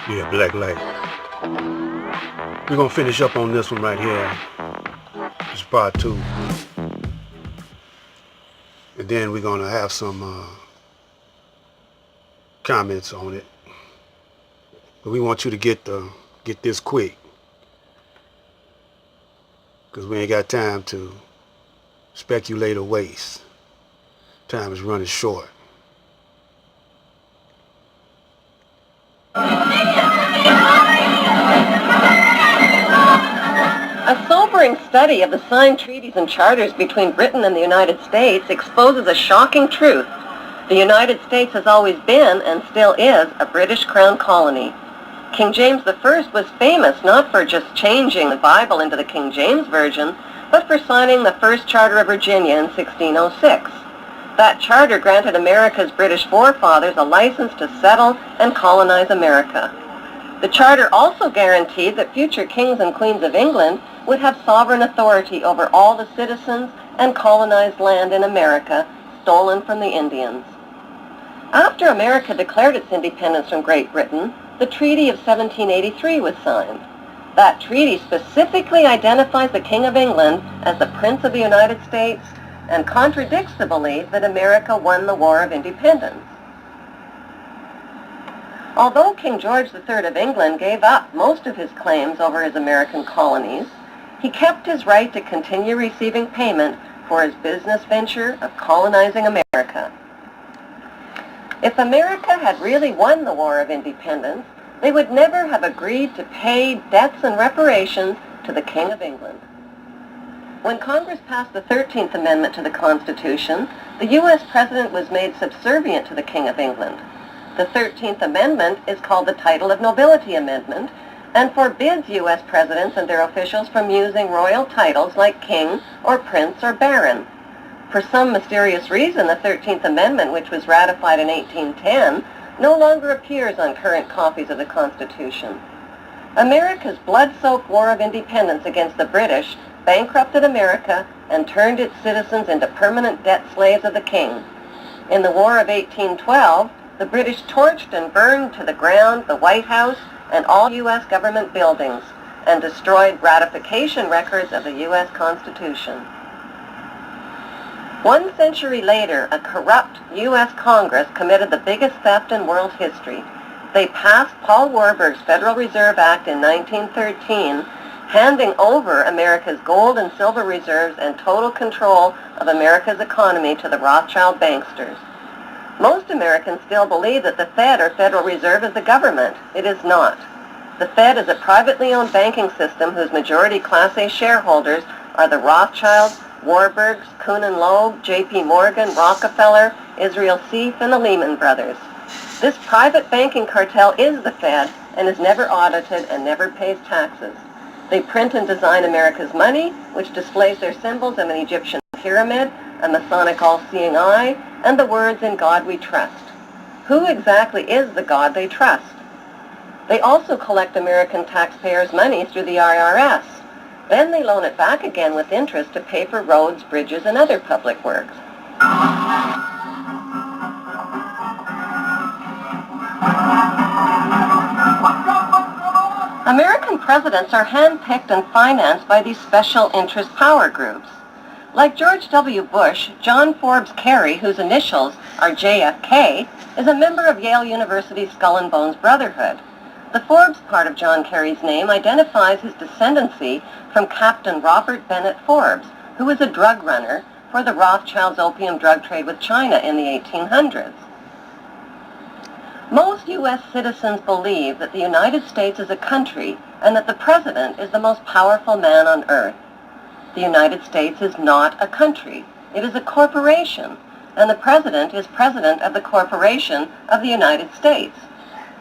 Yeah, Black Light. We're gonna finish up on this one right here. This is part two. And then we're gonna have some comments on it. But we want you to get this quick. Because we ain't got time to speculate or waste. Time is running short. A sobering study of the signed treaties and charters between Britain and the United States exposes a shocking truth. The United States has always been, and still is, a British Crown colony. King James I was famous not for just changing the Bible into the King James Version, but for signing the first Charter of Virginia in 1606. That charter granted America's British forefathers a license to settle and colonize America. The charter also guaranteed that future kings and queens of England would have sovereign authority over all the citizens and colonized land in America stolen from the Indians. After America declared its independence from Great Britain, the Treaty of 1783 was signed. That treaty specifically identifies the King of England as the Prince of the United States and contradicts the belief that America won the War of Independence. Although King George III of England gave up most of his claims over his American colonies, he kept his right to continue receiving payment for his business venture of colonizing America. If America had really won the War of Independence, they would never have agreed to pay debts and reparations to the King of England. When Congress passed the 13th Amendment to the Constitution, the U.S. President was made subservient to the King of England. The 13th Amendment is called the Title of Nobility Amendment and forbids U.S. presidents and their officials from using royal titles like king or prince or baron. For some mysterious reason, the 13th Amendment, which was ratified in 1810, no longer appears on current copies of the Constitution. America's blood-soaked War of Independence against the British bankrupted America and turned its citizens into permanent debt slaves of the king. In the War of 1812, the British torched and burned to the ground the White House and all U.S. government buildings and destroyed ratification records of the U.S. Constitution. 1 century later, a corrupt U.S. Congress committed the biggest theft in world history. They passed Paul Warburg's Federal Reserve Act in 1913, handing over America's gold and silver reserves and total control of America's economy to the Rothschild banksters. Most Americans still believe that the Fed, or Federal Reserve, is the government. It is not. The Fed is a privately owned banking system whose majority Class A shareholders are the Rothschilds, Warburgs, Kuhn and Loeb, J.P. Morgan, Rockefeller, Israel Seif, and the Lehman Brothers. This private banking cartel is the Fed and is never audited and never pays taxes. They print and design America's money, which displays their symbols of an Egyptian pyramid, a Masonic all-seeing eye, and the words "In God We Trust." Who exactly is the God they trust? They also collect American taxpayers' money through the IRS. Then they loan it back again with interest to pay for roads, bridges, and other public works. American presidents are handpicked and financed by these special interest power groups. Like George W. Bush, John Forbes Kerry, whose initials are JFK, is a member of Yale University's Skull and Bones Brotherhood. The Forbes part of John Kerry's name identifies his descendancy from Captain Robert Bennett Forbes, who was a drug runner for the Rothschilds' opium drug trade with China in the 1800s. Most U.S. citizens believe that the United States is a country and that the president is the most powerful man on earth. The United States is not a country. It is a corporation, and the president is president of the corporation of the United States.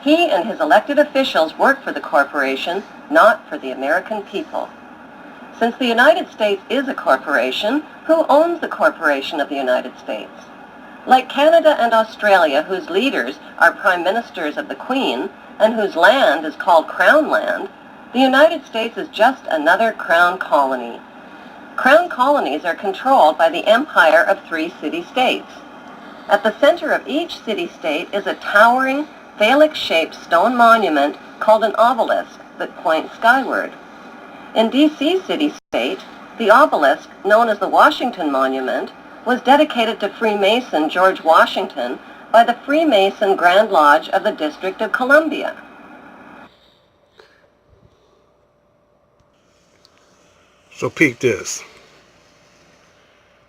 He and his elected officials work for the corporation, not for the American people. Since the United States is a corporation, who owns the corporation of the United States? Like Canada and Australia, whose leaders are prime ministers of the Queen and whose land is called Crown Land, the United States is just another Crown colony. Crown colonies are controlled by the empire of 3 city-states. At the center of each city-state is a towering, phallic-shaped stone monument called an obelisk that points skyward. In D.C. city-state, the obelisk, known as the Washington Monument, was dedicated to Freemason George Washington by the Freemason Grand Lodge of the District of Columbia. So peep this.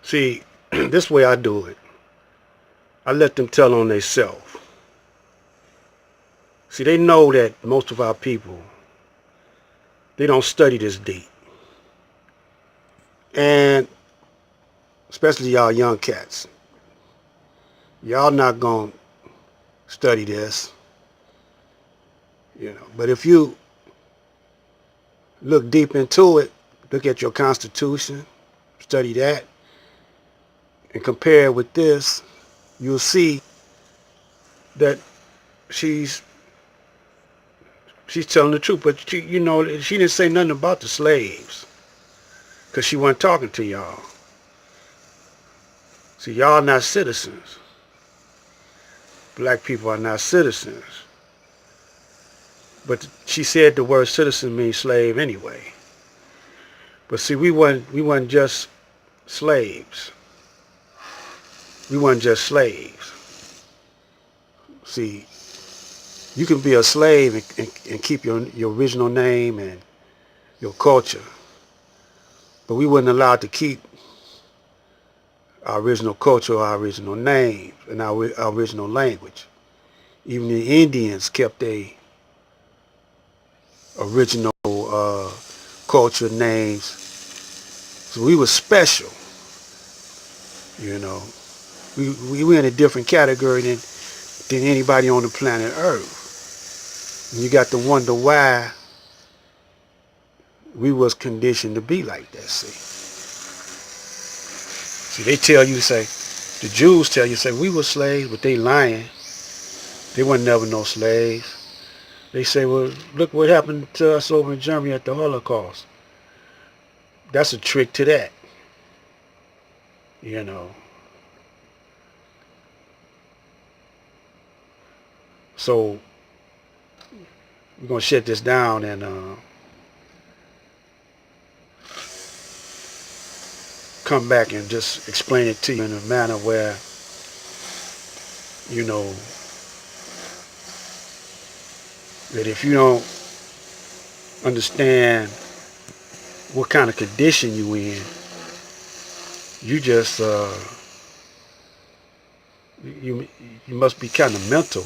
See, this way I do it. I let them tell on themselves. See, they know that most of our people, they don't study this deep. And especially y'all young cats. Y'all not gonna study this. But if you look deep into it, look at your Constitution, study that, and compare it with this, you'll see that she's telling the truth. But she didn't say nothing about the slaves, because she wasn't talking to y'all. See, y'all not citizens. Black people are not citizens. But she said the word citizen means slave anyway. But see, we wasn't just slaves. We wasn't just slaves. See, you can be a slave and keep your original name and your culture. But we wasn't allowed to keep our original culture, our original name, and our original language. Even the Indians kept their original culture, names. So we were special. We were in a different category than anybody on the planet Earth. And you got to wonder why we was conditioned to be like that, see. See, they tell you, say, the Jews tell you, say, we were slaves, but they lying. They weren't never no slaves. They say, well, look what happened to us over in Germany at the Holocaust. That's a trick to that. So, we're going to shut this down and come back and just explain it to you in a manner where, that if you don't understand what kind of condition you in, you just, you must be kind of mental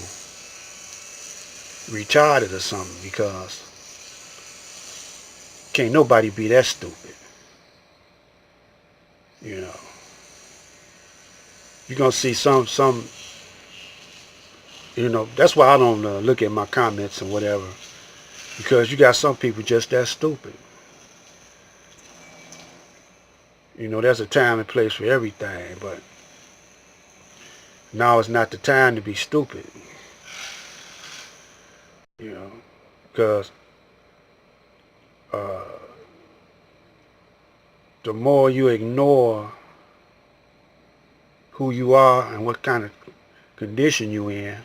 retarded or something, because can't nobody be that stupid. You're going to see some, that's why I don't look at my comments and whatever, because you got some people just that stupid. There's a time and place for everything, but now is not the time to be stupid. Because the more you ignore who you are and what kind of condition you in,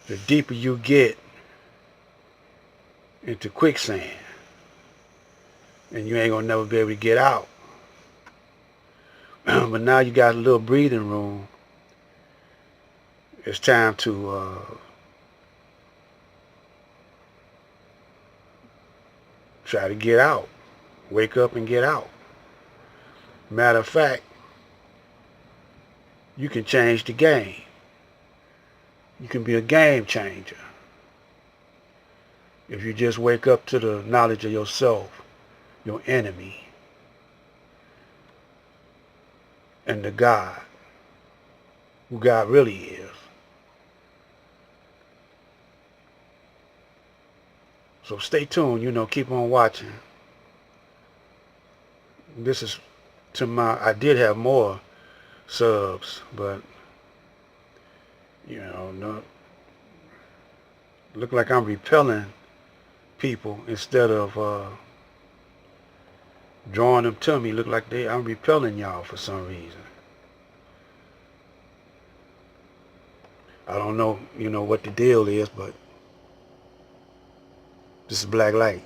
the deeper you get into quicksand, and you ain't gonna never be able to get out. But now you got a little breathing room. It's time to try to get out. Wake up and get out. Matter of fact, you can change the game. You can be a game changer if you just wake up to the knowledge of yourself, your enemy, and the God, who God really is. So stay tuned, keep on watching. This is I did have more subs, but, no, look like I'm repelling people instead of drawing them to me. Look like I'm repelling y'all for some reason. I don't know, what the deal is, but this is black light.